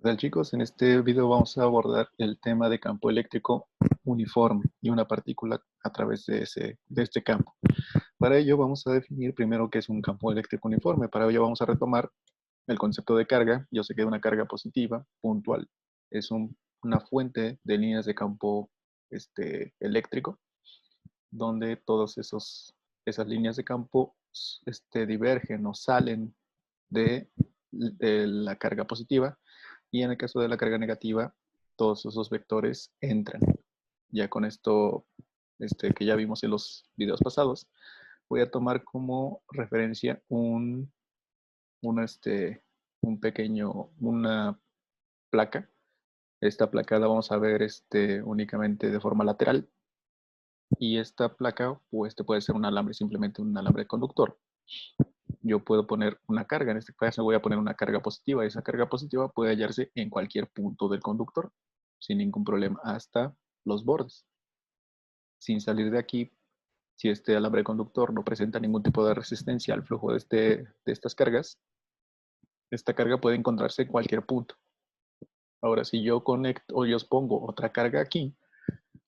Tal chicos? En este video vamos a abordar el tema de campo eléctrico uniforme y una partícula a través de este campo. Para ello vamos a definir primero qué es un campo eléctrico uniforme. Para ello vamos a retomar el concepto de carga. Yo sé que una carga positiva puntual es una fuente de líneas de campo eléctrico, donde todas esas líneas de campo divergen o salen de la carga positiva, y en el caso de la carga negativa, todos esos vectores entran. Ya con esto que ya vimos en los videos pasados, voy a tomar como referencia una placa. Esta placa la vamos a ver únicamente de forma lateral, y esta placa pues puede ser un alambre, simplemente un alambre conductor. Yo puedo poner una carga, en este caso voy a poner una carga positiva, y esa carga positiva puede hallarse en cualquier punto del conductor, sin ningún problema, hasta los bordes. Sin salir de aquí, si este alambre conductor no presenta ningún tipo de resistencia al flujo de estas cargas, esta carga puede encontrarse en cualquier punto. Ahora, si yo conecto o yo pongo otra carga aquí,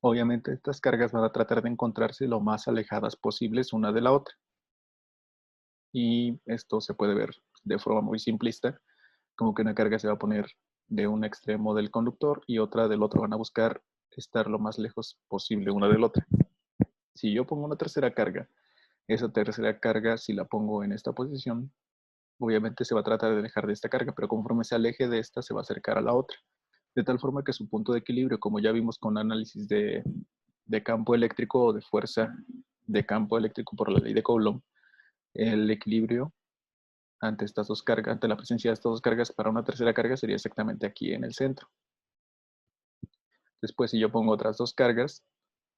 obviamente estas cargas van a tratar de encontrarse lo más alejadas posibles una de la otra. Y esto se puede ver de forma muy simplista, como que una carga se va a poner de un extremo del conductor y otra del otro. Van a buscar estar lo más lejos posible una del otra. Si yo pongo una tercera carga, esa tercera carga, si la pongo en esta posición, obviamente se va a tratar de alejar de esta carga, pero conforme se aleje de esta, se va a acercar a la otra. De tal forma que su punto de equilibrio, como ya vimos con análisis de campo eléctrico o de fuerza de campo eléctrico por la ley de Coulomb, el equilibrio ante estas dos cargas, ante la presencia de estas dos cargas para una tercera carga, sería exactamente aquí en el centro. Después, si yo pongo otras dos cargas,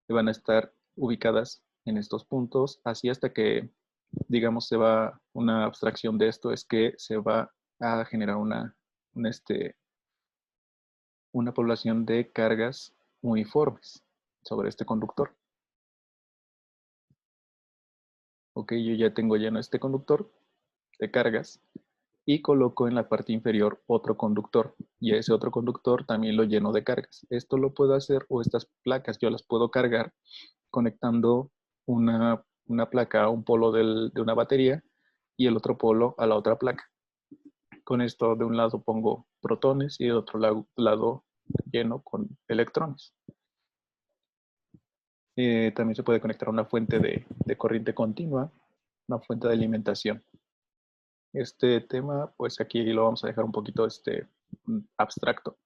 van a estar ubicadas en estos puntos, así hasta que, digamos, se va, una abstracción de esto es que se va a generar una población de cargas uniformes sobre este conductor. Ok, yo ya tengo lleno este conductor de cargas, y coloco en la parte inferior otro conductor, y ese otro conductor también lo lleno de cargas. Esto lo puedo hacer, o estas placas yo las puedo cargar conectando una placa a un polo de una batería y el otro polo a la otra placa. Con esto de un lado pongo protones y de otro lado lleno con electrones. También se puede conectar a una fuente de corriente continua, una fuente de alimentación. Este tema, pues aquí lo vamos a dejar un poquito abstracto,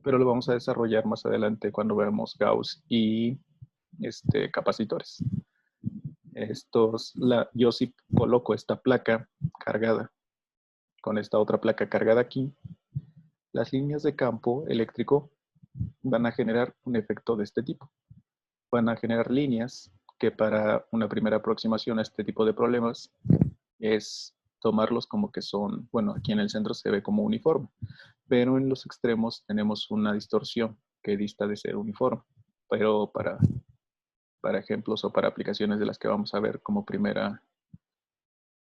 pero lo vamos a desarrollar más adelante cuando veamos Gauss y capacitores. Yo sí coloco esta placa cargada con esta otra placa cargada aquí, las líneas de campo eléctrico van a generar un efecto de este tipo. Van a generar líneas que, para una primera aproximación a este tipo de problemas, es tomarlos como que son, bueno, aquí en el centro se ve como uniforme, pero en los extremos tenemos una distorsión que dista de ser uniforme. Pero para ejemplos o para aplicaciones de las que vamos a ver como primera,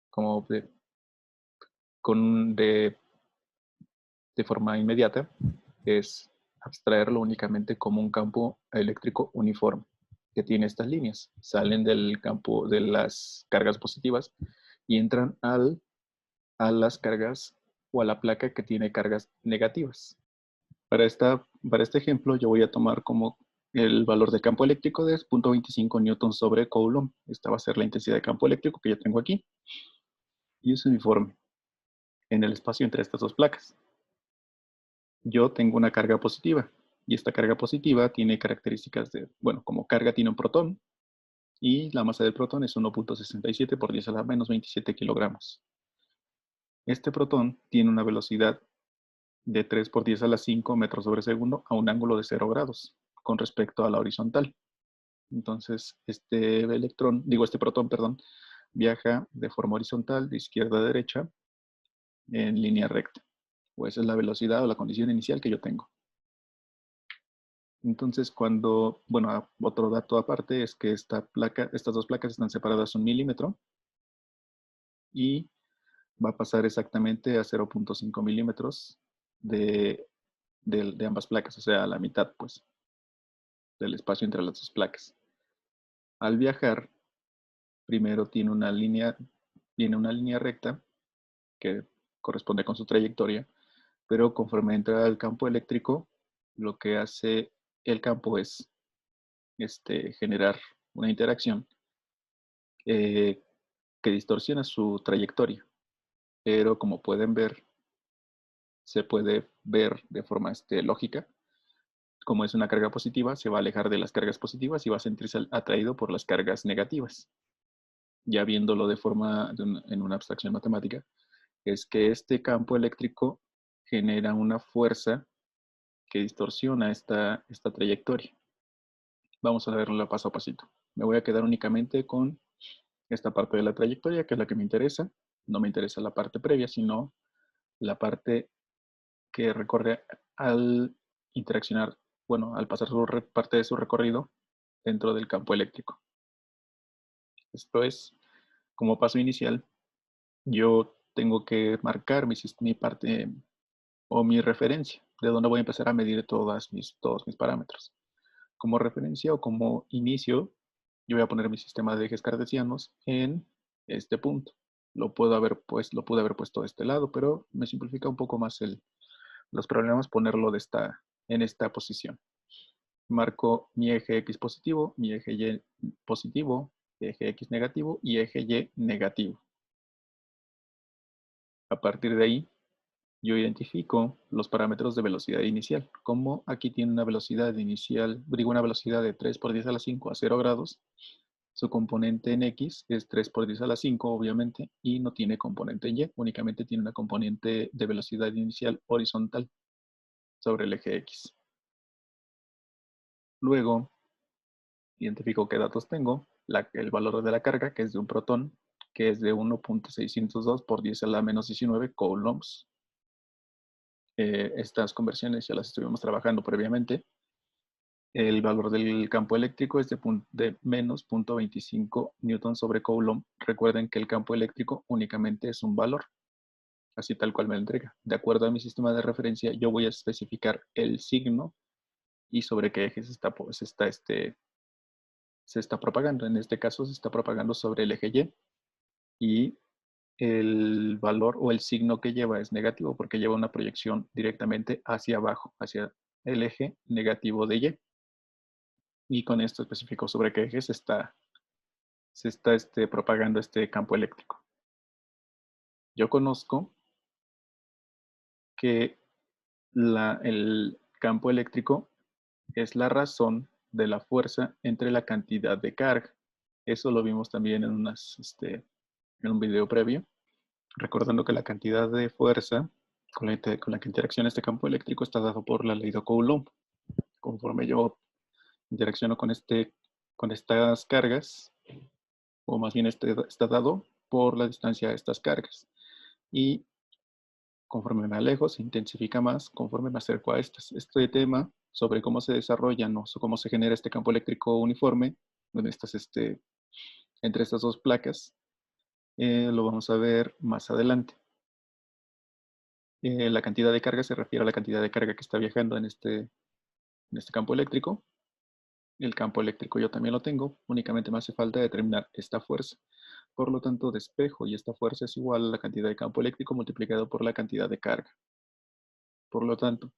como de forma inmediata, es abstraerlo únicamente como un campo eléctrico uniforme que tiene estas líneas. Salen del campo de las cargas positivas y entran a las cargas o a la placa que tiene cargas negativas. Para este ejemplo, yo voy a tomar como el valor de campo eléctrico de 0.25 newton sobre Coulomb. Esta va a ser la intensidad de campo eléctrico que yo tengo aquí. Y es uniforme en el espacio entre estas dos placas. Yo tengo una carga positiva, y esta carga positiva tiene características de, bueno, como carga tiene un protón, y la masa del protón es 1.67 por 10 a la menos 27 kilogramos. Este protón tiene una velocidad de 3 por 10 a la 5 metros sobre segundo a un ángulo de 0 grados con respecto a la horizontal. Entonces, este protón, perdón, viaja de forma horizontal de izquierda a derecha en línea recta. O esa es la velocidad o la condición inicial que yo tengo. Entonces, bueno, otro dato aparte es que estas dos placas están separadas 1 milímetro, y va a pasar exactamente a 0.5 milímetros de de ambas placas, o sea, a la mitad, pues, del espacio entre las dos placas. Al viajar, primero tiene una línea recta que corresponde con su trayectoria, pero conforme entra al campo eléctrico, lo que hace el campo es generar una interacción eh, que distorsiona su trayectoria. Pero como pueden ver, se puede ver de forma lógica. Como es una carga positiva, se va a alejar de las cargas positivas y va a sentirse atraído por las cargas negativas. Ya viéndolo de forma en una abstracción matemática, es que este campo eléctrico genera una fuerza que distorsiona esta trayectoria. Vamos a verlo paso a pasito. Me voy a quedar únicamente con esta parte de la trayectoria, que es la que me interesa. No me interesa la parte previa, sino la parte que recorre al interaccionar, bueno, al pasar parte de su recorrido dentro del campo eléctrico. Esto es, como paso inicial, yo tengo que marcar mi parte o mi referencia, de donde voy a empezar a medir todos mis parámetros. Como referencia o como inicio, yo voy a poner mi sistema de ejes cartesianos en este punto. Lo pude haber puesto de este lado, pero me simplifica un poco más los problemas ponerlo en esta posición. Marco mi eje X positivo, mi eje Y positivo, eje X negativo y eje Y negativo. A partir de ahí, yo identifico los parámetros de velocidad inicial. Como aquí tiene una velocidad inicial, digo una velocidad de 3 por 10 a la 5 a 0 grados, su componente en X es 3 por 10 a la 5, obviamente, y no tiene componente en Y, únicamente tiene una componente de velocidad inicial horizontal sobre el eje X. Luego, identifico qué datos tengo, el valor de la carga, que es de un protón, que es de 1.602 por 10 a la menos 19 coulombs. Estas conversiones ya las estuvimos trabajando previamente. El valor del campo eléctrico es de menos 0.25 newton sobre coulomb. Recuerden que el campo eléctrico únicamente es un valor, así tal cual me lo entrega. De acuerdo a mi sistema de referencia, yo voy a especificar el signo y sobre qué eje se está propagando. En este caso se está propagando sobre el eje Y y el valor o el signo que lleva es negativo porque lleva una proyección directamente hacia abajo, hacia el eje negativo de Y. Y con esto especifico sobre qué eje se está propagando este campo eléctrico. Yo conozco que el campo eléctrico es la razón de la fuerza entre la cantidad de carga. Eso lo vimos también en un video previo, recordando que la cantidad de fuerza con la que interacciona este campo eléctrico está dado por la ley de Coulomb. Conforme yo interacciono con estas cargas, o más bien está dado por la distancia de estas cargas. Y conforme me alejo, se intensifica más conforme me acerco a estas. Este tema sobre cómo se desarrolla, ¿no? Cómo se genera este campo eléctrico uniforme entre estas dos placas, lo vamos a ver más adelante. La cantidad de carga se refiere a la cantidad de carga que está viajando en este campo eléctrico. El campo eléctrico yo también lo tengo, únicamente me hace falta determinar esta fuerza. Por lo tanto, despejo y esta fuerza es igual a la cantidad de campo eléctrico multiplicado por la cantidad de carga. Por lo tanto,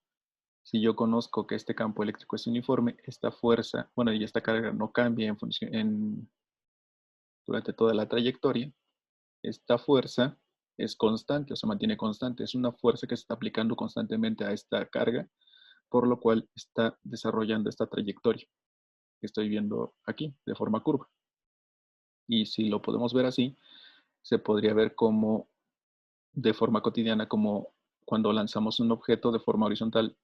si yo conozco que este campo eléctrico es uniforme, esta fuerza, bueno, y esta carga no cambia durante toda la trayectoria, esta fuerza es constante o se mantiene constante. Es una fuerza que se está aplicando constantemente a esta carga, por lo cual está desarrollando esta trayectoria que estoy viendo aquí de forma curva. Y si lo podemos ver así, se podría ver como de forma cotidiana, como cuando lanzamos un objeto de forma horizontal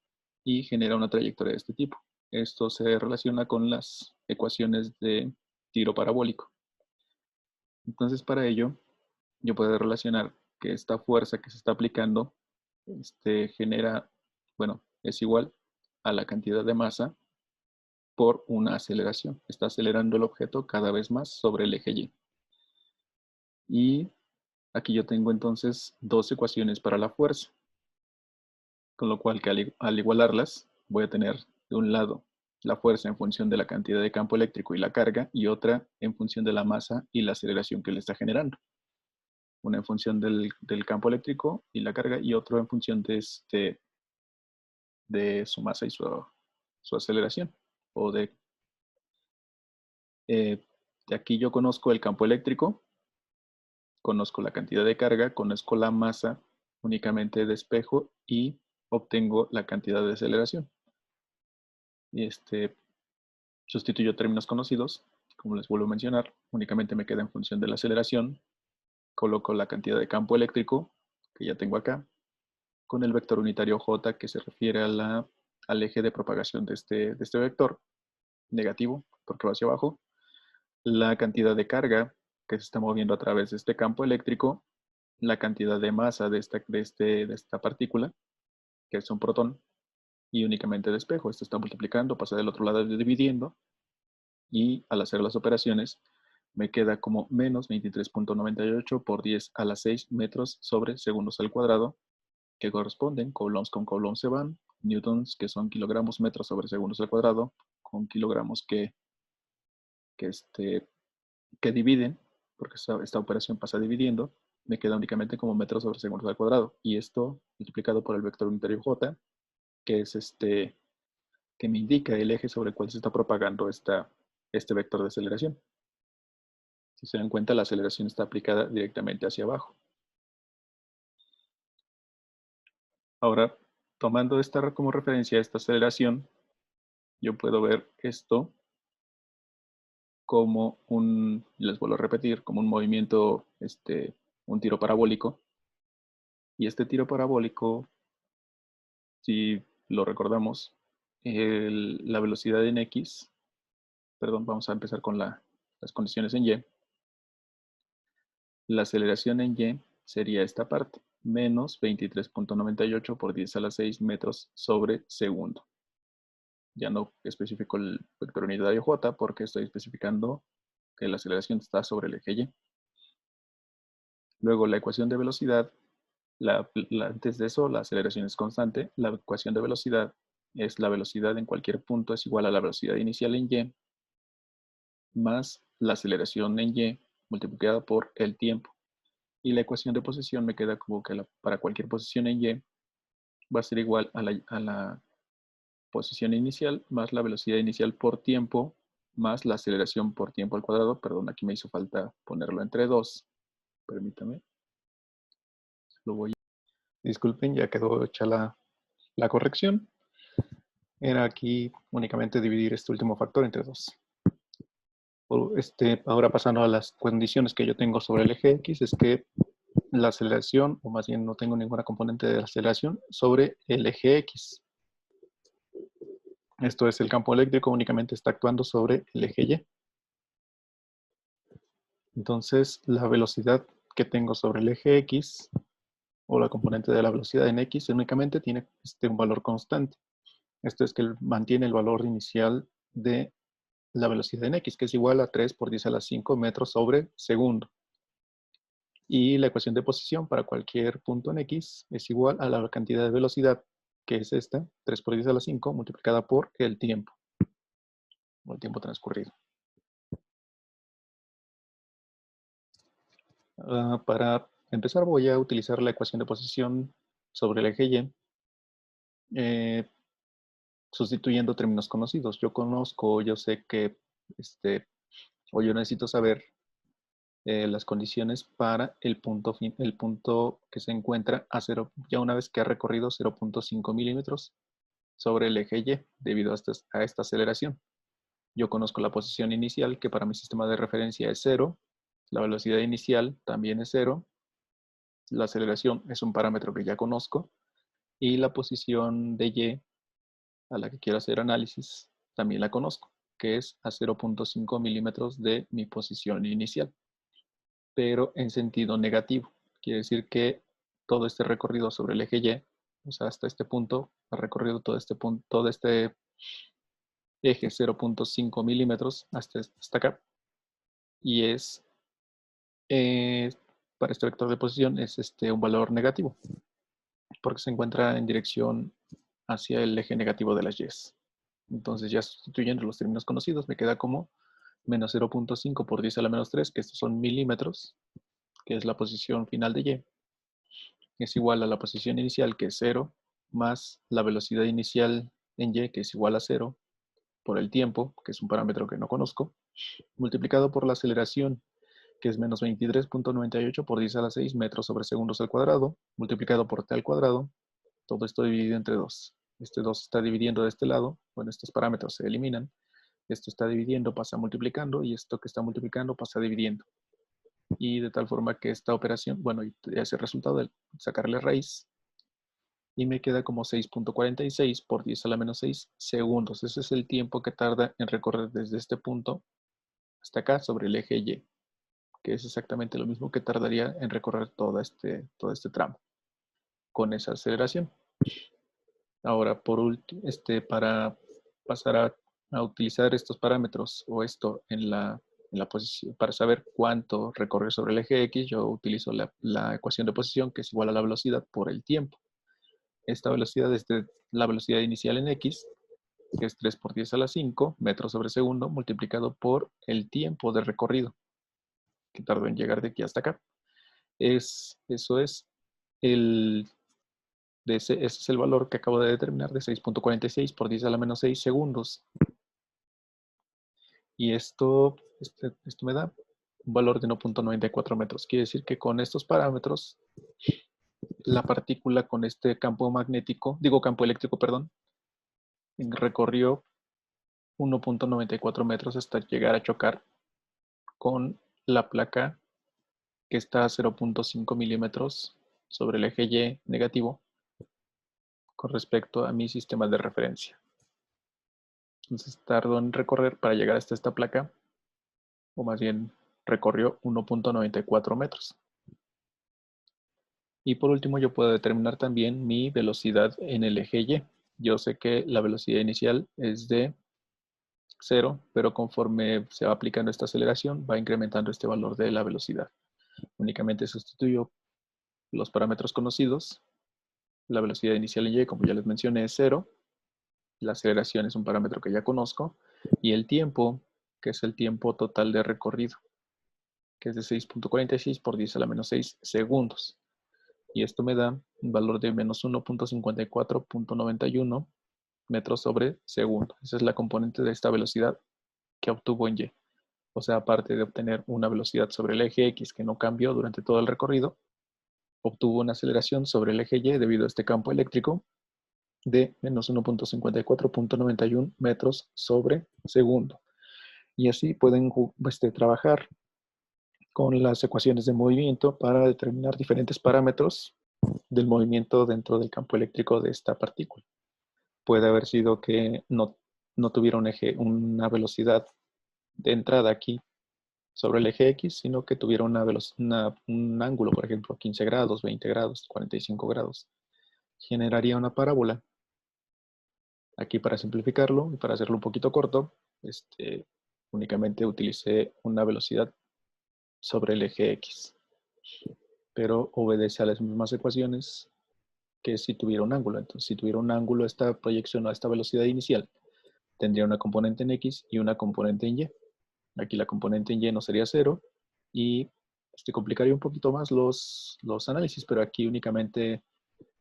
y genera una trayectoria de este tipo. Esto se relaciona con las ecuaciones de tiro parabólico. Entonces, para ello, yo puedo relacionar que esta fuerza que se está aplicando bueno, es igual a la cantidad de masa por una aceleración. Está acelerando el objeto cada vez más sobre el eje Y. Y aquí yo tengo entonces dos ecuaciones para la fuerza. con lo cual que al igualarlas voy a tener de un lado la fuerza en función de la cantidad de campo eléctrico y la carga, y otra en función de la masa y la aceleración que le está generando. Una en función del campo eléctrico y la carga, y otro en función de su masa y su aceleración. O de aquí yo conozco el campo eléctrico, conozco la cantidad de carga, conozco la masa únicamente de espejo y obtengo la cantidad de aceleración. Y sustituyo términos conocidos, como les vuelvo a mencionar, únicamente me queda en función de la aceleración, coloco la cantidad de campo eléctrico que ya tengo acá, con el vector unitario J que se refiere al eje de propagación de este vector negativo, porque va hacia abajo, la cantidad de carga que se está moviendo a través de este campo eléctrico, la cantidad de masa de esta partícula, que es un protón, y únicamente de espejo. Esto está multiplicando, pasa del otro lado dividiendo, y al hacer las operaciones me queda como menos 23.98 por 10 a la 6 metros sobre segundos al cuadrado, que corresponden, coulombs con coulombs se van, newtons, que son kilogramos metros sobre segundos al cuadrado, con kilogramos que dividen, porque esta operación pasa dividiendo, me queda únicamente como metros sobre segundos al cuadrado. Y esto multiplicado por el vector unitario J, que es que me indica el eje sobre el cual se está propagando este vector de aceleración. Si se dan cuenta, la aceleración está aplicada directamente hacia abajo. Ahora, tomando esta como referencia a esta aceleración, yo puedo ver esto como les vuelvo a repetir, como un movimiento, un tiro parabólico. Y este tiro parabólico, si lo recordamos, la velocidad en X, perdón, vamos a empezar con las condiciones en Y. La aceleración en Y sería esta parte, menos 23.98 por 10 a la 6 metros sobre segundo. Ya no especifico el vector unitario J porque estoy especificando que la aceleración está sobre el eje Y. Luego la ecuación de velocidad, antes de eso la aceleración es constante, la ecuación de velocidad es la velocidad en cualquier punto es igual a la velocidad inicial en Y más la aceleración en Y multiplicada por el tiempo. Y la ecuación de posición me queda como que para cualquier posición en Y va a ser igual a la posición inicial más la velocidad inicial por tiempo más la aceleración por tiempo al cuadrado. Perdón, aquí me hizo falta ponerlo entre 2. Permítame. Disculpen, ya quedó hecha la corrección. Era aquí únicamente dividir este último factor entre 2. Ahora pasando a las condiciones que yo tengo sobre el eje X, es que la aceleración, o más bien no tengo ninguna componente de la aceleración sobre el eje X. Esto es, el campo eléctrico únicamente está actuando sobre el eje Y. Entonces, la velocidad que tengo sobre el eje X, o la componente de la velocidad en X, únicamente tiene un valor constante. Esto es que mantiene el valor inicial de la velocidad en X, que es igual a 3 por 10 a la 5 metros sobre segundo. Y la ecuación de posición para cualquier punto en X es igual a la cantidad de velocidad, que es esta, 3 por 10 a la 5, multiplicada por el tiempo, o el tiempo transcurrido. Para empezar voy a utilizar la ecuación de posición sobre el eje Y, sustituyendo términos conocidos. Yo sé que, o yo necesito saber las condiciones para el punto que se encuentra ya una vez que ha recorrido 0.5 milímetros sobre el eje Y debido a esta aceleración. Yo conozco la posición inicial, que para mi sistema de referencia es 0. La velocidad inicial también es 0. La aceleración es un parámetro que ya conozco. Y la posición de Y, a la que quiero hacer análisis, también la conozco, que es a 0.5 milímetros de mi posición inicial, pero en sentido negativo. Quiere decir que todo este recorrido sobre el eje Y, o sea, hasta este punto, ha recorrido todo este eje 0.5 milímetros hasta acá. Y eh, para este vector de posición es un valor negativo. porque se encuentra en dirección hacia el eje negativo de las Y's. Entonces, ya sustituyendo los términos conocidos, me queda como menos 0.5 por 10 a la menos 3, que estos son milímetros, que es la posición final de Y, es igual a la posición inicial, que es 0, más la velocidad inicial en Y, que es igual a 0, por el tiempo, que es un parámetro que no conozco, multiplicado por la aceleración, que es menos 23.98 por 10 a la 6 metros sobre segundos al cuadrado, multiplicado por t al cuadrado, todo esto dividido entre 2. Este 2 está dividiendo de este lado, bueno, estos parámetros se eliminan, esto está dividiendo, pasa multiplicando, y esto que está multiplicando pasa dividiendo. Y de tal forma que esta operación, bueno, y ese resultado de sacarle raíz, y me queda como 6.46 por 10 a la menos 6 segundos. Ese es el tiempo que tarda en recorrer desde este punto hasta acá sobre el eje Y, que es exactamente lo mismo que tardaría en recorrer todo este tramo con esa aceleración. Ahora, por último, para pasar a utilizar estos parámetros o esto en la posición, para saber cuánto recorrer sobre el eje X, yo utilizo la ecuación de posición, que es igual a la velocidad por el tiempo. Esta velocidad es la velocidad inicial en X, que es 3 por 10 a la 5 metros sobre segundo, multiplicado por el tiempo de recorrido que tardó en llegar de aquí hasta acá. Eso es ese es el valor que acabo de determinar de 6.46 por 10 a la menos 6 segundos. Y esto me da un valor de 1.94 metros. Quiere decir que con estos parámetros, la partícula con este campo magnético, campo eléctrico, perdón, recorrió 1.94 metros hasta llegar a chocar con la placa que está a 0.5 milímetros sobre el eje Y negativo con respecto a mi sistema de referencia. Entonces tardó en recorrer para llegar hasta esta placa, o más bien recorrió 1.94 metros. Y por último yo puedo determinar también mi velocidad en el eje Y. Yo sé que la velocidad inicial es de 0, pero conforme se va aplicando esta aceleración va incrementando este valor de la velocidad. Únicamente sustituyo los parámetros conocidos. La velocidad inicial en Y, como ya les mencioné, es 0. La aceleración es un parámetro que ya conozco. Y el tiempo, que es el tiempo total de recorrido, que es de 6.46 por 10 a la menos 6 segundos. Y esto me da un valor de menos 1.54.91 metros sobre segundo. Esa es la componente de esta velocidad que obtuvo en Y. O sea, aparte de obtener una velocidad sobre el eje X que no cambió durante todo el recorrido, obtuvo una aceleración sobre el eje Y debido a este campo eléctrico de menos 1.54.91 metros sobre segundo. Y así pueden trabajar con las ecuaciones de movimiento para determinar diferentes parámetros del movimiento dentro del campo eléctrico de esta partícula. Puede haber sido que no tuviera una velocidad de entrada aquí sobre el eje X, sino que tuviera un ángulo, por ejemplo, 15 grados, 20 grados, 45 grados. Generaría una parábola. Aquí, para simplificarlo y para hacerlo un poquito corto, únicamente utilicé una velocidad sobre el eje X, pero obedece a las mismas ecuaciones que si tuviera un ángulo. Entonces, si tuviera un ángulo, esta proyección a esta velocidad inicial tendría una componente en X y una componente en Y. Aquí la componente en Y no sería 0 y complicaría un poquito más los análisis, pero aquí únicamente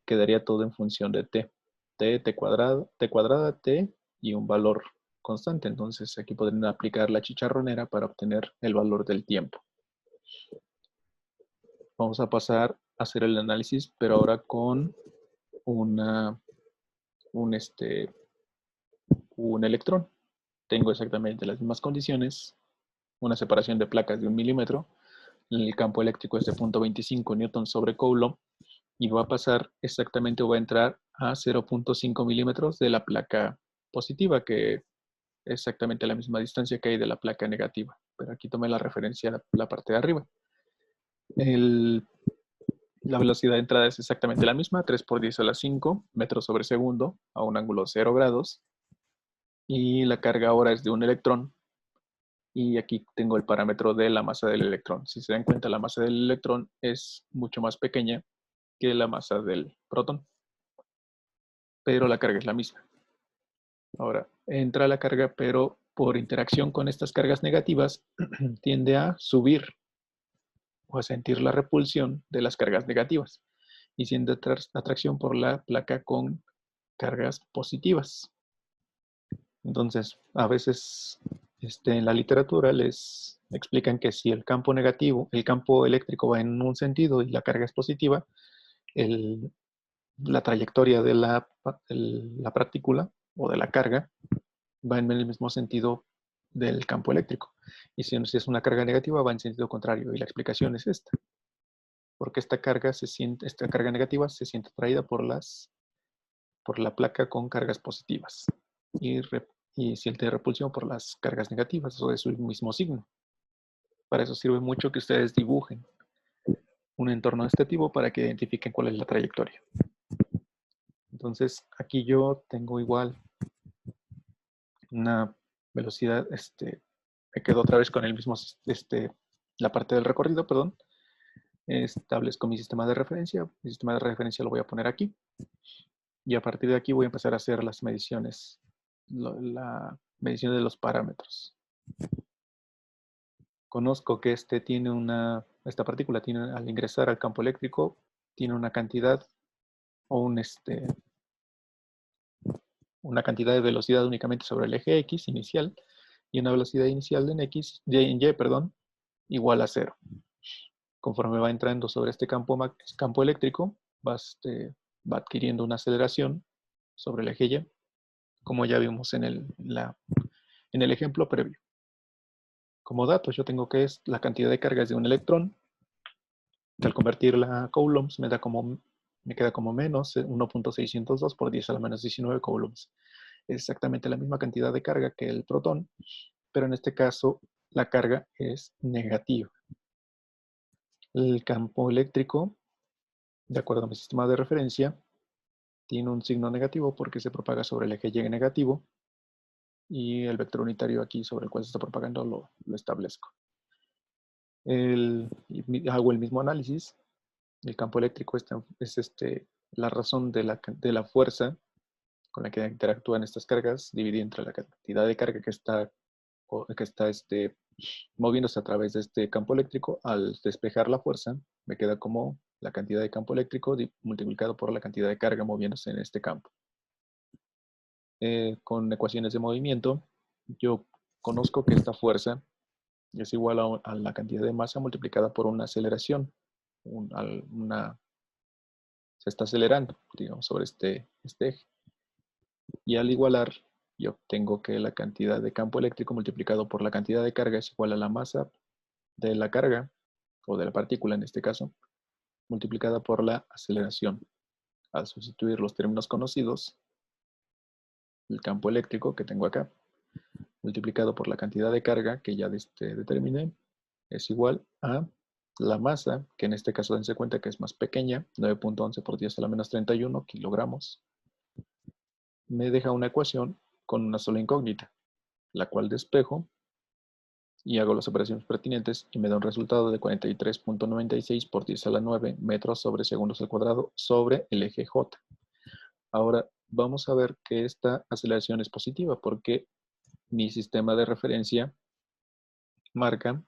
quedaría todo en función de t. T cuadrada, t y un valor constante. Entonces aquí podrían aplicar la chicharronera para obtener el valor del tiempo. Vamos a pasar a hacer el análisis, pero ahora con un electrón. Tengo exactamente las mismas condiciones, una separación de placas de 1 milímetro, el campo eléctrico es de 0.25 newton sobre coulomb, y va a pasar exactamente, o va a entrar a 0.5 milímetros de la placa positiva, que es exactamente la misma distancia que hay de la placa negativa. Pero aquí tomé la referencia a la parte de arriba. La velocidad de entrada es exactamente la misma, 3 por 10 a la 5 metros sobre segundo, a un ángulo de 0 grados. Y la carga ahora es de un electrón. Y aquí tengo el parámetro de la masa del electrón. Si se dan cuenta, la masa del electrón es mucho más pequeña que la masa del protón, pero la carga es la misma. Ahora, entra la carga, pero por interacción con estas cargas negativas, tiende a subir o a sentir la repulsión de las cargas negativas y siente atracción por la placa con cargas positivas. Entonces, a veces en la literatura les explican que si el campo negativo, el campo eléctrico va en un sentido y la carga es positiva, la trayectoria de la partícula o de la carga va en el mismo sentido del campo eléctrico. Y si es una carga negativa, va en sentido contrario. Y la explicación es esta. Porque esta carga negativa se siente atraída por la placa con cargas positivas. Y siente repulsión por las cargas negativas, o de su mismo signo. Para eso sirve mucho que ustedes dibujen un entorno de este tipo para que identifiquen cuál es la trayectoria. Entonces, aquí yo tengo igual una velocidad, me quedo otra vez con el mismo, la parte del recorrido, perdón. Establezco mi sistema de referencia. Mi sistema de referencia lo voy a poner aquí. Y a partir de aquí voy a empezar a hacer las mediciones, la medición de los parámetros. Conozco que esta partícula tiene, al ingresar al campo eléctrico, tiene una cantidad o una cantidad de velocidad únicamente sobre el eje X inicial y una velocidad inicial en Y, perdón, igual a 0. Conforme va entrando sobre este campo eléctrico, va adquiriendo una aceleración sobre el eje Y, como ya vimos en el ejemplo previo. Como datos, yo tengo que es la cantidad de cargas de un electrón, que al convertirla a coulombs me queda como menos 1.602 por 10 a la menos 19 coulombs. Es exactamente la misma cantidad de carga que el protón, pero en este caso la carga es negativa. El campo eléctrico, de acuerdo a mi sistema de referencia, tiene un signo negativo porque se propaga sobre el eje Y negativo y el vector unitario aquí sobre el cual se está propagando lo establezco. Hago el mismo análisis. El campo eléctrico es la razón de la fuerza con la que interactúan estas cargas, dividida entre la cantidad de carga que está moviéndose a través de este campo eléctrico. Al despejar la fuerza, me queda como la cantidad de campo eléctrico multiplicado por la cantidad de carga moviéndose en este campo. Con ecuaciones de movimiento, yo conozco que esta fuerza es igual a la cantidad de masa multiplicada por una aceleración. Se está acelerando, digamos, sobre este eje. Y al igualar, yo obtengo que la cantidad de campo eléctrico multiplicado por la cantidad de carga es igual a la masa de la carga, o de la partícula en este caso, multiplicada por la aceleración. Al sustituir los términos conocidos, el campo eléctrico que tengo acá, multiplicado por la cantidad de carga que ya determiné, es igual a la masa, que en este caso dense cuenta que es más pequeña, 9.11 por 10 a la menos 31 kilogramos, me deja una ecuación con una sola incógnita, la cual despejo y hago las operaciones pertinentes y me da un resultado de 43.96 por 10 a la 9 metros sobre segundos al cuadrado sobre el eje J. Ahora vamos a ver que esta aceleración es positiva porque mi sistema de referencia marca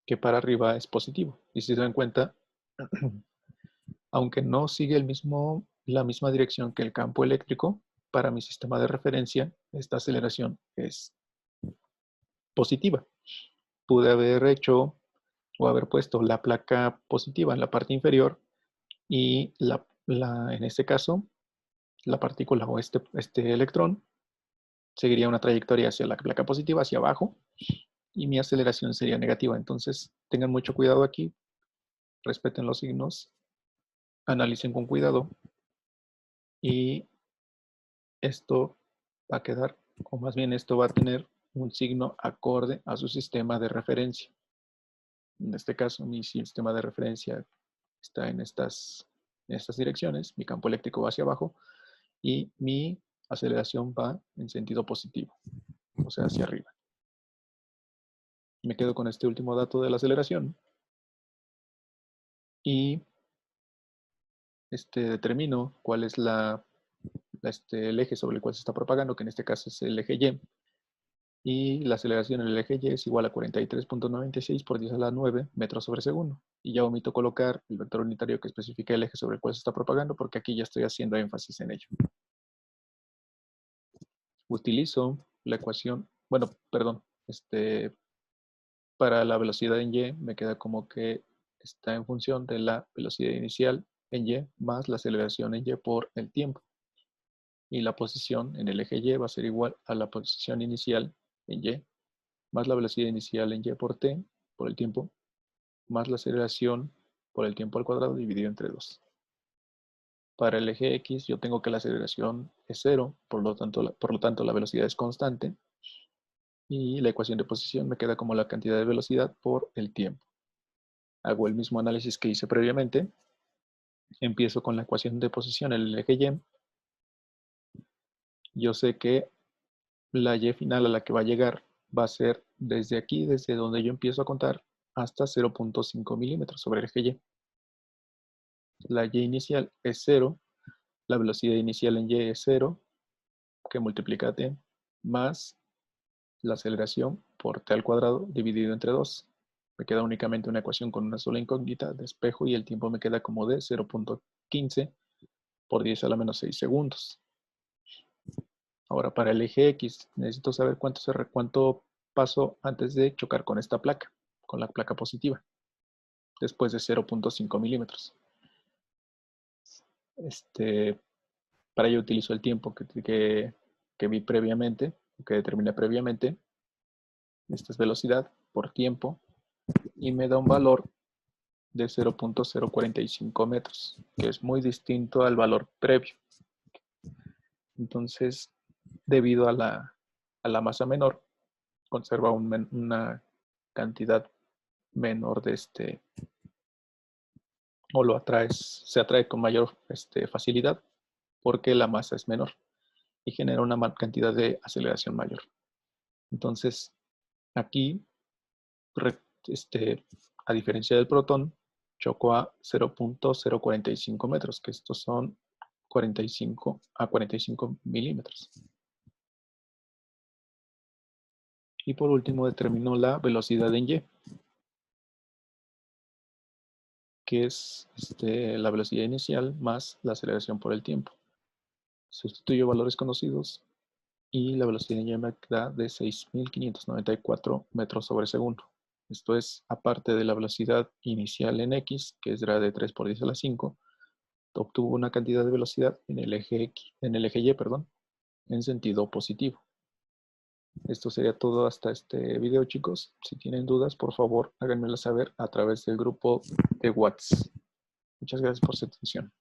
que para arriba es positivo. Y si se dan cuenta, aunque no sigue la misma dirección que el campo eléctrico, para mi sistema de referencia, esta aceleración es positiva. Pude haber hecho o haber puesto la placa positiva en la parte inferior y en este caso, la partícula o este electrón seguiría una trayectoria hacia la placa positiva, hacia abajo, y mi aceleración sería negativa. Entonces, tengan mucho cuidado aquí, respeten los signos, analicen con cuidado y esto va a quedar, o más bien esto va a tener un signo acorde a su sistema de referencia. En este caso, mi sistema de referencia está en estas direcciones, mi campo eléctrico va hacia abajo y mi aceleración va en sentido positivo, o sea, hacia arriba. Me quedo con este último dato de la aceleración y determino cuál es el eje sobre el cual se está propagando, que en este caso es el eje Y, y la aceleración en el eje Y es igual a 43.96 por 10 a la 9 metros sobre segundo. Y ya omito colocar el vector unitario que especifica el eje sobre el cual se está propagando, porque aquí ya estoy haciendo énfasis en ello. Utilizo la ecuación, bueno, perdón, para la velocidad en Y me queda como que está en función de la velocidad inicial en Y más la aceleración en Y por el tiempo. Y la posición en el eje Y va a ser igual a la posición inicial en Y más la velocidad inicial en Y por T, por el tiempo, más la aceleración por el tiempo al cuadrado dividido entre 2. Para el eje X yo tengo que la aceleración es 0, por lo tanto la velocidad es constante, y la ecuación de posición me queda como la cantidad de velocidad por el tiempo. Hago el mismo análisis que hice previamente. Empiezo con la ecuación de posición en el eje Y. Yo sé que la Y final a la que va a llegar va a ser desde aquí, desde donde yo empiezo a contar, hasta 0.5 milímetros sobre el eje Y. La Y inicial es 0, la velocidad inicial en Y es 0, que multiplica T, más la aceleración por T al cuadrado dividido entre 2. Me queda únicamente una ecuación con una sola incógnita, despejo, y el tiempo me queda como de 0.15 por 10 a la menos 6 segundos. Ahora para el eje X necesito saber cuánto paso antes de chocar con esta placa, con la placa positiva, después de 0.5 milímetros. Para ello utilizo el tiempo que vi previamente, que determiné previamente. Esta es velocidad por tiempo y me da un valor de 0.045 metros, que es muy distinto al valor previo. Entonces, debido a la masa menor, conserva una cantidad menor de o se atrae con mayor facilidad porque la masa es menor y genera una cantidad de aceleración mayor. Entonces, aquí, a diferencia del protón, chocó a 0.045 metros, que estos son 45 a 45 milímetros. Y por último determinó la velocidad en Y, que es la velocidad inicial más la aceleración por el tiempo. Sustituyo valores conocidos y la velocidad en Y me da de 6.594 metros sobre segundo. Esto es aparte de la velocidad inicial en X, que era de 3 por 10 a la 5, obtuvo una cantidad de velocidad en el eje Y, en sentido positivo. Esto sería todo hasta este video, chicos. Si tienen dudas, por favor, háganmelo saber a través del grupo de WhatsApp. Muchas gracias por su atención.